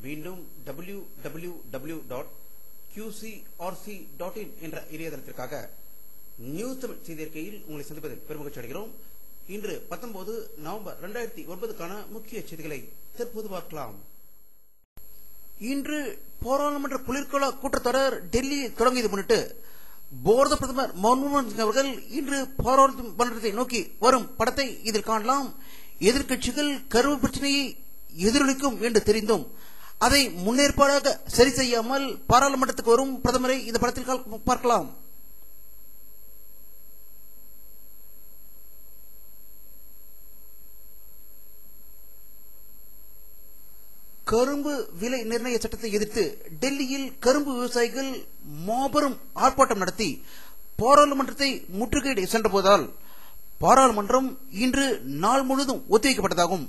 மீண்டும் www.qcrc.in என்ற இணையதளத்திற்காக news Tamil செய்தியறிக்கையில் உங்களை சந்திப்பதில் பெருமகிழ்ச்சி அடைகிறோம். இன்று 19 நவம்பர் 2009க்கான முக்கிய செய்திகளை தற்போது பார்க்கலாம். இன்று பாராளுமன்ற குளிர்கால கூட்டத்தொடர் டெல்லியில் தொடங்கியதை முன்னிட்டு பாரத பிரதமர் மன்மோகன் சிங் அவர்கள் இன்று பாராளுமன்றத்தை நோக்கி வரும் படத்தை இதில் காணலாம். எதிர்கட்சிகள் கருவு பிரச்சனையை எதிரொலிக்கும் என்று தெரிந்தும் அதை முன்னேற்பாடாக சரி செய்யாமல் பாராளுமன்றத்துக்கு வரும் பிரதமரை இந்த படத்தில் பார்க்கலாம். கரும்பு விலை நிர்ணய சட்டத்தை எதிர்த்து டெல்லியில் கரும்பு விவசாயிகள் மாபெரும் ஆர்ப்பாட்டம் நடத்தி பாராளுமன்றத்தை முற்றுகையிட சென்றபோதால் பாராளுமன்றம் இன்று நாள் முழுவதும் ஒத்திவைக்கப்பட்டதாகும்.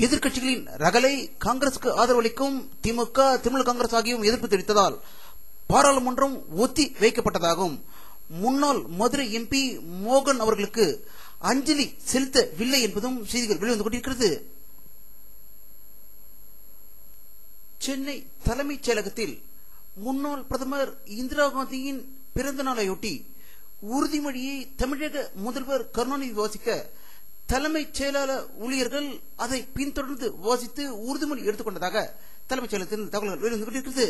எதிர்கட்சிகளின் ரகலை காங்கிரசுக்கு ஆதரவளிக்கும் திமுக, திரிணாமுல் காங்கிரஸ் ஆகியோரும் எதிர்ப்பு தெரிவித்ததால் பாராளுமன்றம் ஒத்தி வைக்கப்பட்டதாகும். முன்னாள் மதுரை எம்பி மோகன் அவர்களுக்கு அஞ்சலி செலுத்தவில்லை என்பதும் செய்திகள் வெளிவந்து கொண்டிருக்கிறது. சென்னை தலைமைச் செயலகத்தில் முன்னாள் பிரதமர் இந்திரா காந்தியின் பிறந்த நாளையொட்டி உறுதிமொழியை தமிழக முதல்வர் கருணாநிதி வாசிக்க தலைமைச் செயலாளர் ஊழியர்கள் அதை பின்தொடர்ந்து வாசித்து உறுதிமொழி எடுத்துக்கொண்டதாக தலைமைச் செயலகத்தில் தகவல்கள் வெளிவந்து கொண்டிருக்கிறது.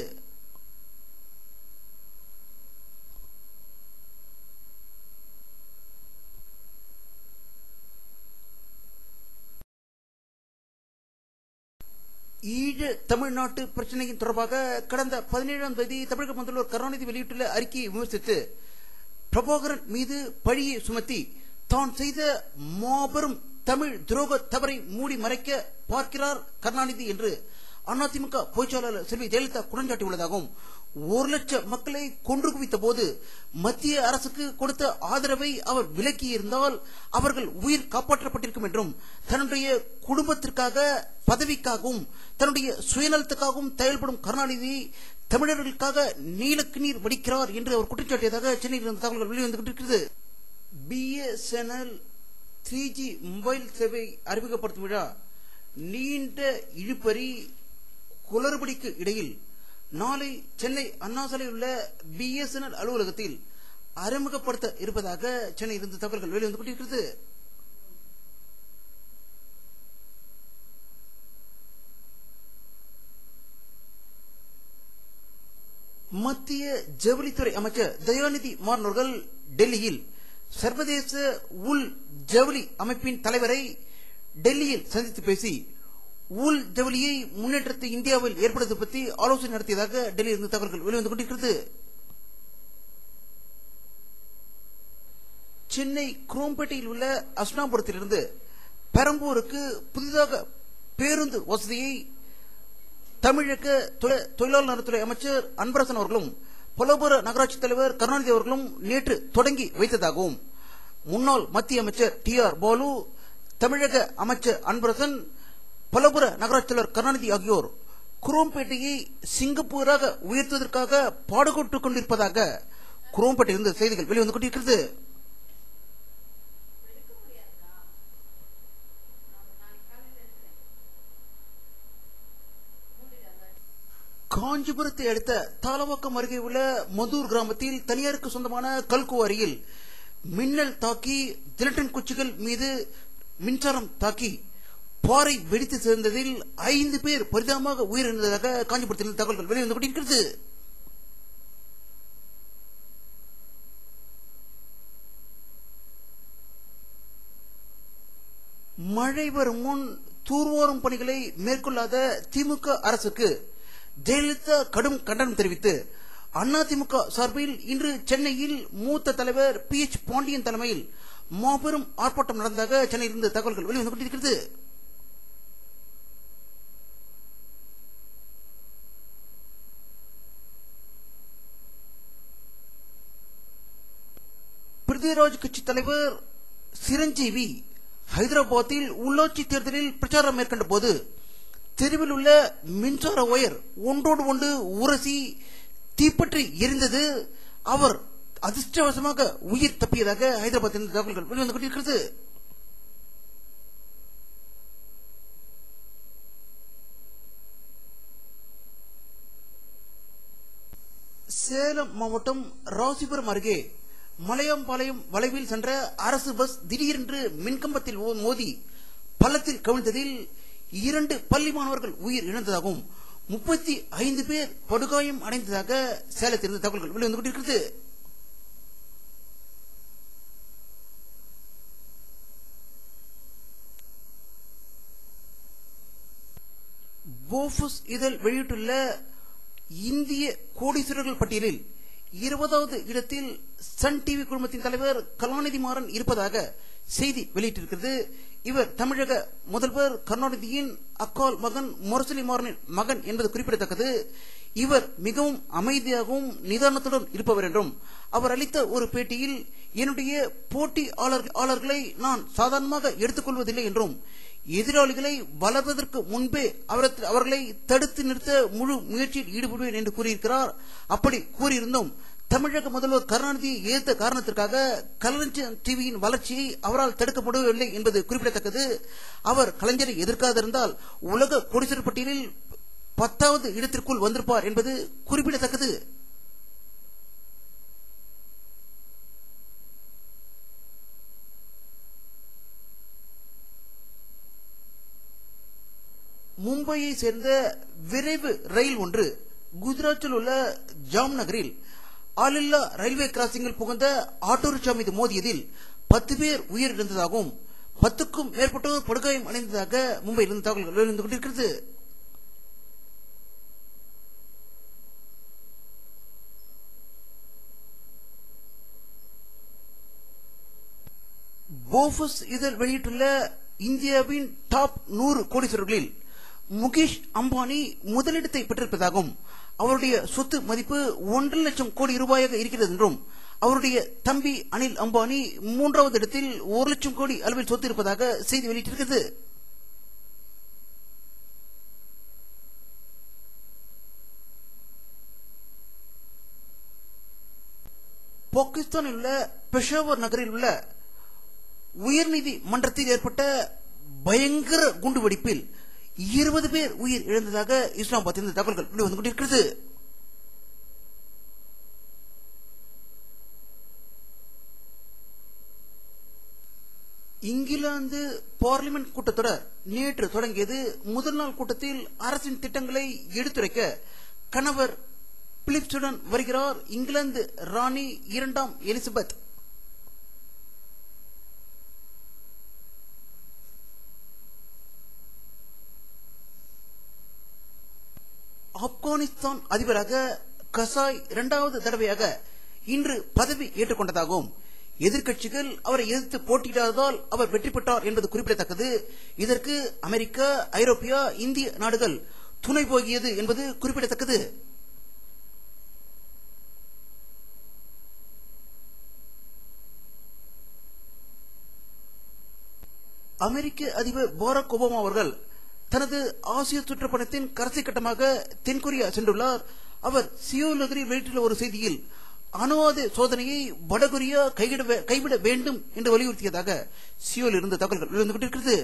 ஈழ தமிழ்நாட்டு பிரச்சனையின் தொடர்பாக கடந்த 17ஆம் தேதி தமிழக முதல்வர் கருணாநிதி வெளியிட்டுள்ள அறிக்கையை விமர்சித்து பிரபாகரன் மீது பழியை சுமத்தி தான் செய்த மாபெரும் தமிழ் துரோக தவறை மூடி மறைக்க பார்க்கிறார் கருணாநிதி என்று அதிமுக பொதுச்செயலாளர் செல்வி ஜெயலலிதா குற்றஞ்சாட்டியுள்ளதாகவும் 1 லட்சம் மக்களை கொன்று குவித்த போது மத்திய அரசுக்கு கொடுத்த ஆதரவை அவர் விலக்கியிருந்தால் அவர்கள் உயிர் காப்பாற்றப்பட்டிருக்கும் என்றும் தன்னுடைய குடும்பத்திற்காக பதவிக்காகவும் தன்னுடைய சுயநலத்துக்காகவும் செயல்படும் கருணாநிதி தமிழர்களுக்காக நீலக்கண்ணீர் வடிக்கிறார் என்று அவர் குற்றச்சாட்டியதாக சென்னையில் இருந்த தகவல்கள் வெளிவந்து கொண்டிருக்கிறது. BSNL 3G மொபைல் சேவை அறிமுகப்படுத்தும் விழா நீண்ட இழுபறி குளறுபடிக்கு இடையில் நாளை சென்னை அண்ணா சாலையில் உள்ள BSNL அலுவலகத்தில் அறிமுகப்படுத்த இருப்பதாக சென்னையில் இருந்து தகவல்கள் வெளிவந்து கொண்டிருக்கிறது. மத்திய ஜவுளித்துறை அமைச்சர் தயாநிதி மாறன் அவர்கள் டெல்லியில் சர்வதேச உள் ஜவுளி அமைப்பின் தலைவரை டெல்லியில் சந்தித்து பேசி உள் ஜவுளியை முன்னேற்றத்தை இந்தியாவில் ஏற்படுவது பற்றி ஆலோசனை நடத்தியதாக டெல்லியில் இருந்து தகவல்கள் வெளிவந்து கொண்டிருக்கிறது. சென்னை குரோம்பேட்டையில் உள்ள அஸ்னாபுரத்திலிருந்து பெரம்பூருக்கு புதிதாக பேருந்து வசதியை தமிழக தொழிலாளர் நலத்துறை அமைச்சர் அன்பரசன் அவர்களும் பலபுர நகராட்சி தலைவர் கருணாநிதி அவர்களும் நேற்று தொடங்கி வைத்ததாகவும் முன்னாள் மத்திய அமைச்சர் TR பாலு, தமிழக அமைச்சர் அன்பரசன், பலபுர நகராட்சி தலைவர் கருணாநிதி ஆகியோர் குரோம்பேட்டையை சிங்கப்பூராக உயர்த்துவதற்காக பாடுபட்டுக் கொண்டிருப்பதாக குரோம்பேட்டையிலிருந்து செய்திகள் வெளிவந்து கொண்டிருக்கிறது. காஞ்சிபுரத்தை அடுத்த தாளவாக்கம் அருகே உள்ள மதூர் கிராமத்தில் தனியாருக்கு சொந்தமான கல்குவாரியில் மின்னல் தாக்கி திலட்டன் குச்சிகள் மீது மின்சாரம் தாக்கி பாறை வெடித்து சேர்ந்ததில் 5 பேர் பரிதாபமாக உயிரிழந்ததாக காஞ்சிபுரத்தில் தகவல்கள் வெளிவந்து கொண்டிருக்கிறது. மழை வரும் முன் தூர்வாரும் பணிகளை மேற்கொள்ளாத திமுக அரசுக்கு ஜெயலலிதா கடும் கண்டனம் தெரிவித்து அதிமுக சார்பில் இன்று சென்னையில் மூத்த தலைவர் PH பாண்டியன் தலைமையில் மாபெரும் ஆர்ப்பாட்டம் நடந்ததாக சென்னையில் இருந்து தகவல்கள் வெளிவந்து கொண்டிருக்கிறது. பிருத்திவிராஜ் கட்சி தலைவர் சிரஞ்சீவி ஹைதராபாத்தில் உள்ளாட்சி தேர்தலில் பிரச்சாரம் மேற்கொண்ட போது தெருவில் உள்ள மின்சார ஒயர் ஒன்றோடு ஒன்று உரசி தீப்பற்றி எரிந்தது. அவர் அதிர்ஷ்டவசமாக உயிர் தப்பியதாக ஹைதராபாத்தில் தகவல்கள் வெளிவந்து கொண்டிருக்கிறது. சேலம் மாவட்டம் ராசிபுரம் அருகே மலையாம்பாளையம் வளைவில் சென்ற அரசு பஸ் திடீரென்று மின்கம்பத்தில் மோதி பள்ளத்தில் கவிழ்ந்ததில் 2 பள்ளி மாணவர்கள் உயிர் இழந்ததாகவும் 35 பேர் படுகாயம் அடைந்ததாக சேலத்திலிருந்து தகவல்கள் வெளிவந்து கொண்டிருக்கிறது. போஃபஸ் இதழ் வெளியிட்டுள்ள இந்திய கோடீஸ்வரர்கள் பட்டியலில் 20வது இடத்தில் சன் டிவி குழுமத்தின் தலைவர் கலாநிதி மாறன் இருப்பதாக செய்தி வெளியிட்டிருக்கிறது. இவர் தமிழக முதல்வர் கருணாநிதியின் அக்கால் மகன் முரசொலி மாறனின் மகன் என்பது குறிப்பிடத்தக்கது. இவர் மிகவும் அமைதியாகவும் நிதானத்துடன் இருப்பவர் என்றும் அவர் அளித்த ஒரு பேட்டியில் என்னுடைய போட்டியாளர்களை நான் சாதாரணமாக எடுத்துக்கொள்வதில்லை என்றும் எதிராளிகளை வளர்வதற்கு முன்பே அவர்களை தடுத்து நிறுத்த முழு முயற்சியில் ஈடுபடுவேன் என்று கூறியிருக்கிறார். அப்படி கூறியிருந்தும் தமிழக முதல்வர் கருணாநிதியை எதிர்த்த காரணத்திற்காக கலைஞர் டிவியின் வளர்ச்சியை அவரால் தடுக்க முடியவில்லை என்பது குறிப்பிடத்தக்கது. அவர் கலைஞரை எதிர்க்காதிருந்தால் உலக கோடீஸ்வரர் பட்டியலில் 10வது இடத்திற்குள் வந்திருப்பார் என்பது குறிப்பிடத்தக்கது. மும்பையை சேர்ந்த விரைவு ரயில் ஒன்று குஜராத்தில் உள்ள ஜாம் நகரில் ஆளில்லா ரயில்வே கிராசிங்கில் புகுந்த ஆட்டோ ரிக்ஷா மீது மோதியதில் 10 பேர் உயிரிழந்ததாகவும் 10க்கும் மேற்பட்டோர் படுகாயம் அடைந்ததாக மும்பையிலிருந்து தகவல்கள் வெளிவந்து கொண்டிருக்கிறது. போஃபஸ் இதழ் வெளியிட்டுள்ள இந்தியாவின் டாப் 100 கோடீஸ்வரர்களில் முகேஷ் அம்பானி முதலிடத்தை பெற்றிருப்பதாகவும் அவருடைய சொத்து மதிப்பு 1.5 லட்சம் கோடி ரூபாயாக இருக்கிறது என்றும் அவருடைய தம்பி அனில் அம்பானி 3வது இடத்தில் 1 லட்சம் கோடி அளவில் சொத்து இருப்பதாக செய்தி வெளியிட்டிருக்கிறது. பாகிஸ்தானில் உள்ள பெஷாவர் நகரில் உள்ள உயர்நீதி மன்றத்தில் ஏற்பட்ட பயங்கர குண்டுவெடிப்பில் 20 பேர் உயிர் இழந்ததாக இஸ்லாமாபாத்திலிருந்து தகவல்கள் வெளிவந்து கொண்டிருக்கிறது. இங்கிலாந்து பார்லிமெண்ட் கூட்டத்தொடர் நேற்று தொடங்கியது. முதல் நாள் கூட்டத்தில் அரசின் திட்டங்களை எடுத்துரைக்க கணவர் பிலிப்ஸுடன் வருகிறார் இங்கிலாந்து ராணி 2ஆம் எலிசபெத். ஆப்கானிஸ்தான் அதிபராக கசாய் 2வது தடவையாக இன்று பதவி ஏற்றுக்கொண்டதாகவும் எதிர்க்கட்சிகள் அவரை எதிர்த்து போட்டியிடாததால் அவர் வெற்றி பெற்றார் என்பது குறிப்பிடத்தக்கது. இதற்கு அமெரிக்கா, ஐரோப்பியா, இந்திய நாடுகள் துணை போகியது என்பது குறிப்பிடத்தக்கது. அமெரிக்க அதிபர் பாராக் ஒபாமா அவர்கள் தனது ஆசிய சுற்றுப்பயணத்தின் கடைசி கட்டமாக தென்கொரியா சென்றுள்ளார். அவர் சியோல் நகரில் வெளியிட்டுள்ள ஒரு செய்தியில் அணுவாத சோதனையை வடகொரியா கைவிட வேண்டும் என்று வலியுறுத்தியதாக சியோல் இருந்த தகவல்கள் வெளிவந்து கொண்டிருக்கிறது.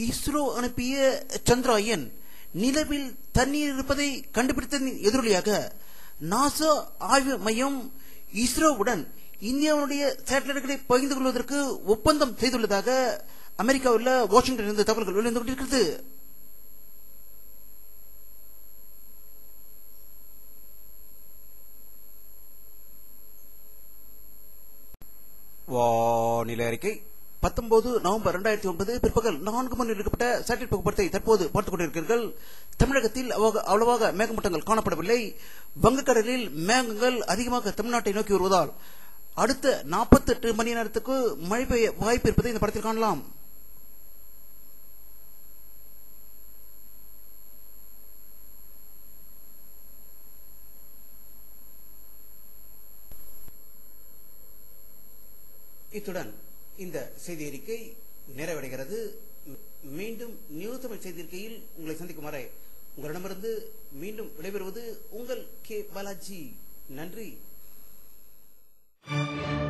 இஸ்ரோ அனுப்பிய சந்திராயன் நிலவில் தண்ணீர் இருப்பதை கண்டுபிடித்ததின் எதிரொலியாக நாசா ஆய்வு மையம் இஸ்ரோவுடன் இந்தியாவுடைய சேட்டலைட்களை பகிர்ந்து கொள்வதற்கு ஒப்பந்தம் செய்துள்ளதாக அமெரிக்காவில் வாஷிங்டன் இருந்து தகவல்கள் வெளிவந்து கொண்டிருக்கிறது. வானிலை அறிக்கை 19 நவம்பர் 2009 பிற்பகல் 4 மணி எடுக்கப்பட்ட சேட்டலைட் புகைப்படத்தை தற்போது பார்த்துக் கொண்டிருக்கிறீர்கள். தமிழகத்தில் அவ்வளவாக மேகமூட்டங்கள் காணப்படவில்லை. வங்கக்கடலில் மேகங்கள் அதிகமாக தமிழ்நாட்டை நோக்கி வருவதால் அடுத்த 48 மணி நேரத்துக்கு மழை பெய்ய வாய்ப்பு இருப்பதை இந்த படத்தில் காணலாம். இத்துடன் இந்த செய்தி அறிக்கை நிறைவடைகிறது. மீண்டும் நியூஸ் தமிழ் செய்தி அறிக்கையில் உங்களை சந்திக்கும் வரை உங்களிடமிருந்து மீண்டும் விடைபெறுவது உங்கள் கே பாலாஜி. நன்றி. வணக்கம்.